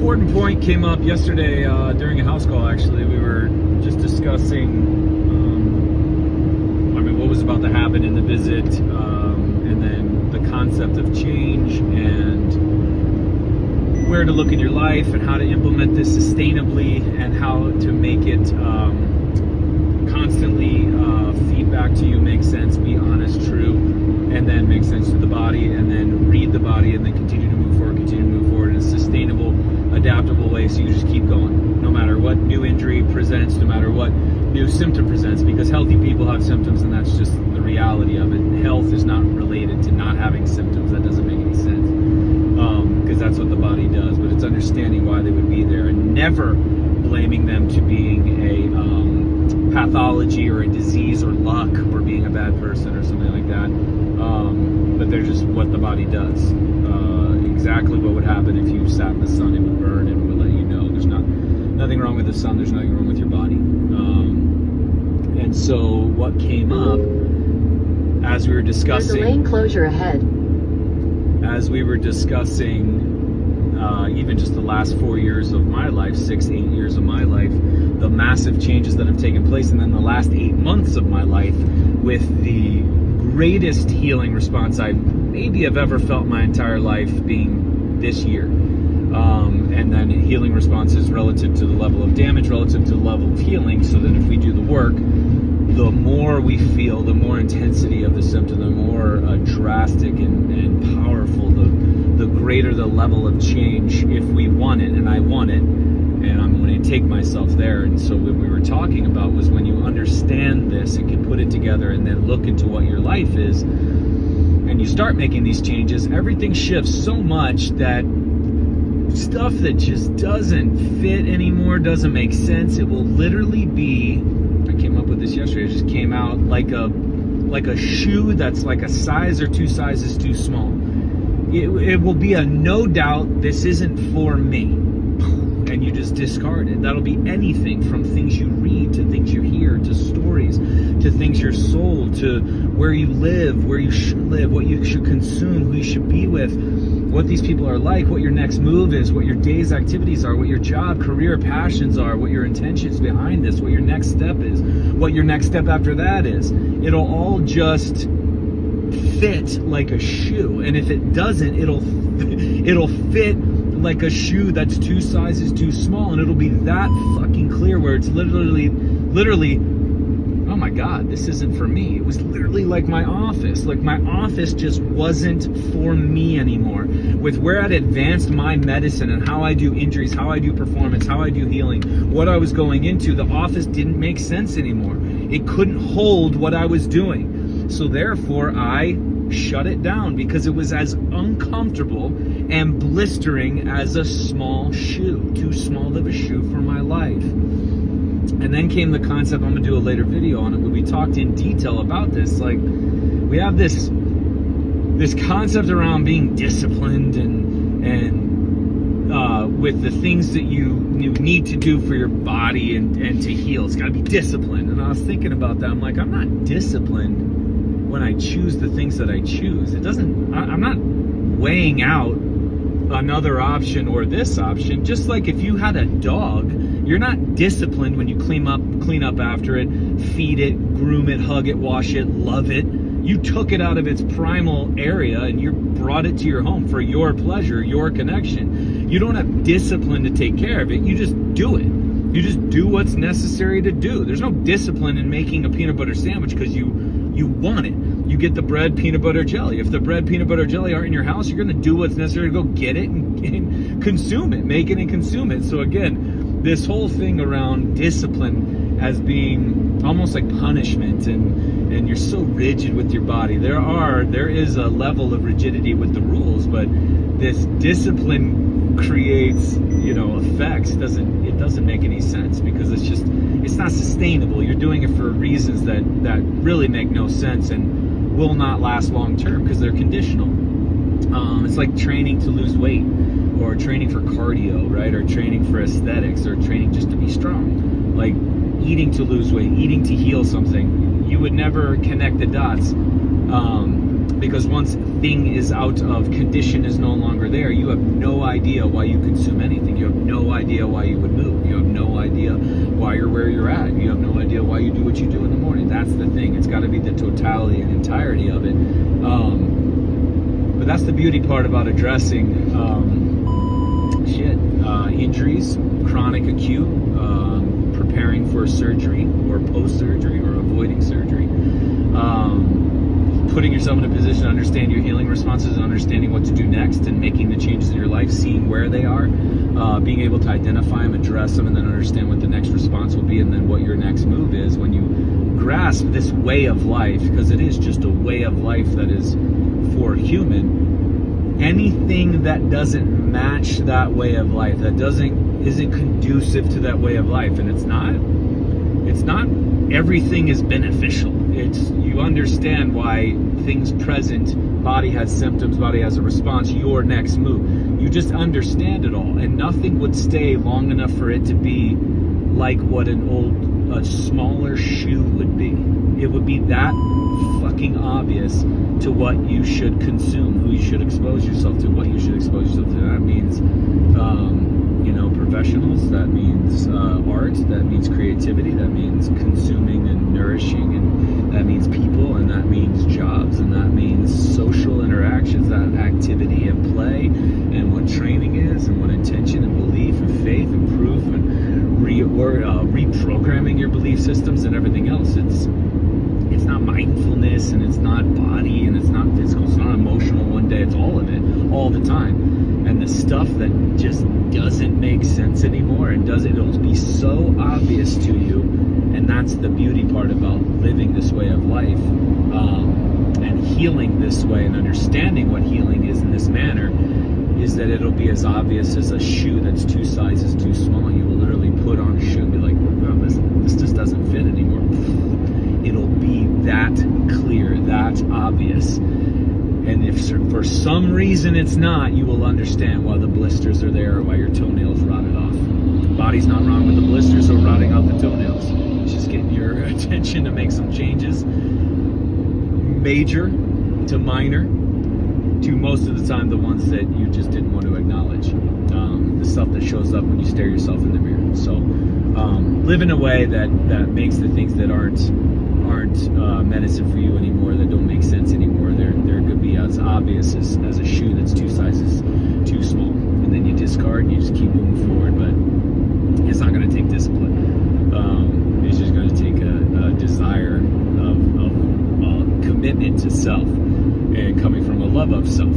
important point came up yesterday during a house call. Actually, we were just discussing what was about to happen in the visit, and then the concept of change and where to look in your life and how to implement this sustainably and how to make it constantly feedback to you, make sense, be honest, true, and then make sense to the body, and then read the body, and then continue to move forward in a sustainable, adaptable way, so you just keep going no matter what new injury presents, no matter what new symptom presents, because healthy people have symptoms, and that's just the reality of it. Health is not related to not having symptoms. That doesn't make any sense, because that's what the body does, but it's understanding why they would be there and never blaming them to being a pathology or a disease or luck or being a bad person or something like that, but they're just what the body does. Exactly what would happen if you sat in the sun, it would burn and would let you know. There's nothing wrong with the sun, there's nothing wrong with your body. And so what came up as we were discussing... There's a lane closure ahead. As we were discussing even just the last 4 years of my life, 8 years of my life, the massive changes that have taken place, and then the last 8 months of my life with the greatest healing response I maybe have ever felt my entire life being this year. And then healing responses relative to the level of damage, relative to the level of healing, so that if we do the work, the more we feel, the more intensity of the symptom, the more drastic and powerful, the greater the level of change if we want it, and I want it, and I'm going to take myself there. And so what we were talking about was when you understand this and can put it together and then look into what your life is, and you start making these changes, everything shifts so much that stuff that just doesn't fit anymore, doesn't make sense, it will literally be, I came up with this yesterday, it just came out, like a shoe that's like a size or 2 sizes too small. It will be a no doubt, this isn't for me, and you just discard it. That'll be anything from things you read, to things you hear, to stories, to things you're sold, to where you live, where you should live, what you should consume, who you should be with, what these people are like, what your next move is, what your day's activities are, what your job, career, passions are, what your intentions behind this, what your next step is, what your next step after that is. It'll all just fit like a shoe, and if it doesn't, it'll fit like a shoe that's 2 sizes too small, and it'll be that fucking clear where it's literally, oh my God, this isn't for me. It was literally like my office. Like my office just wasn't for me anymore. With where I'd advanced my medicine and how I do injuries, how I do performance, how I do healing, what I was going into, the office didn't make sense anymore. It couldn't hold what I was doing. So therefore, I shut it down because it was as uncomfortable and blistering as a small shoe. Too small of a shoe for my life. And then came the concept, I'm going to do a later video on it, where we talked in detail about this. Like, we have this concept around being disciplined and with the things that you need to do for your body and to heal. It's got to be disciplined. And I was thinking about that. I'm like, I'm not disciplined when I choose the things that I choose. I'm not weighing out another option or this option. Just like if you had a dog, you're not disciplined when you clean up after it, feed it, groom it, hug it, wash it, love it. You took it out of its primal area and you brought it to your home for your pleasure, your connection. You don't have discipline to take care of it. You just do it. You just do what's necessary to do. There's no discipline in making a peanut butter sandwich because you want it. You get the bread, peanut butter, jelly. If the bread, peanut butter, jelly aren't in your house, you're going to do what's necessary to go get it and consume it, make it and consume it. So again, this whole thing around discipline as being almost like punishment, and you're so rigid with your body. There is a level of rigidity with the rules, but this discipline creates, effects. It doesn't make any sense because it's not sustainable. You're doing it for reasons that really make no sense and will not last long term because they're conditional. It's like training to lose weight, or training for cardio, right? Or training for aesthetics, or training just to be strong. Like eating to lose weight, eating to heal something. You would never connect the dots because once thing is out of condition, is no longer there, you have no idea why you consume anything. You have idea why you would move. You have no idea why you're where you're at. You have no idea why you do what you do in the morning. That's the thing. It's got to be the totality and entirety of it. But that's the beauty part about addressing injuries, chronic, acute, preparing for surgery or post-surgery or avoiding surgery. Putting yourself in a position to understand your healing responses and understanding what to do next and making the changes in your life, seeing where they are, being able to identify them, address them, and then understand what the next response will be and then what your next move is when you grasp this way of life, because it is just a way of life that is for human. Anything that doesn't match that way of life, that isn't conducive to that way of life, and it's not everything is beneficial. You understand why things present, body has symptoms, body has a response, your next move. You just understand it all, and nothing would stay long enough for it to be like what a smaller shoe would be. It would be that fucking obvious to what you should consume, who you should expose yourself to, what you should expose yourself to. That means, professionals. That means art. That means creativity. That means consuming and nourishing, and that means people, and that means jobs, and that means social interactions, that activity and play, and what training is, and what intention and belief and faith and proof and reprogramming your belief systems and everything else. It's not mindfulness, and it's not body, and it's not physical, it's not emotional one day, it's all of it, all the time. And the stuff that just doesn't make sense anymore, and it'll be so obvious to you. And that's the beauty part about living this way of life, and healing this way, and understanding what healing is in this manner, is that it'll be as obvious as a shoe that's 2 sizes too small. You will literally put on a shoe and be like, oh, this just doesn't fit anymore. It'll be that clear, that obvious. And if for some reason it's not, you will understand why the blisters are there, or why your toenails rotted off. The body's not wrong with the blisters or rotting out the toenails. It's just getting your attention to make some changes. Major to minor to most of the time the ones that you just didn't want to acknowledge. The stuff that shows up when you stare yourself in the mirror. So live in a way that makes the things that aren't medicine for you anymore, that don't make sense anymore, they're going to be as obvious as a shoe that's 2 sizes too small. And then you discard and you just keep moving forward. But it's not going to take discipline. It's just going to take a desire of commitment to self, and coming from a love of self.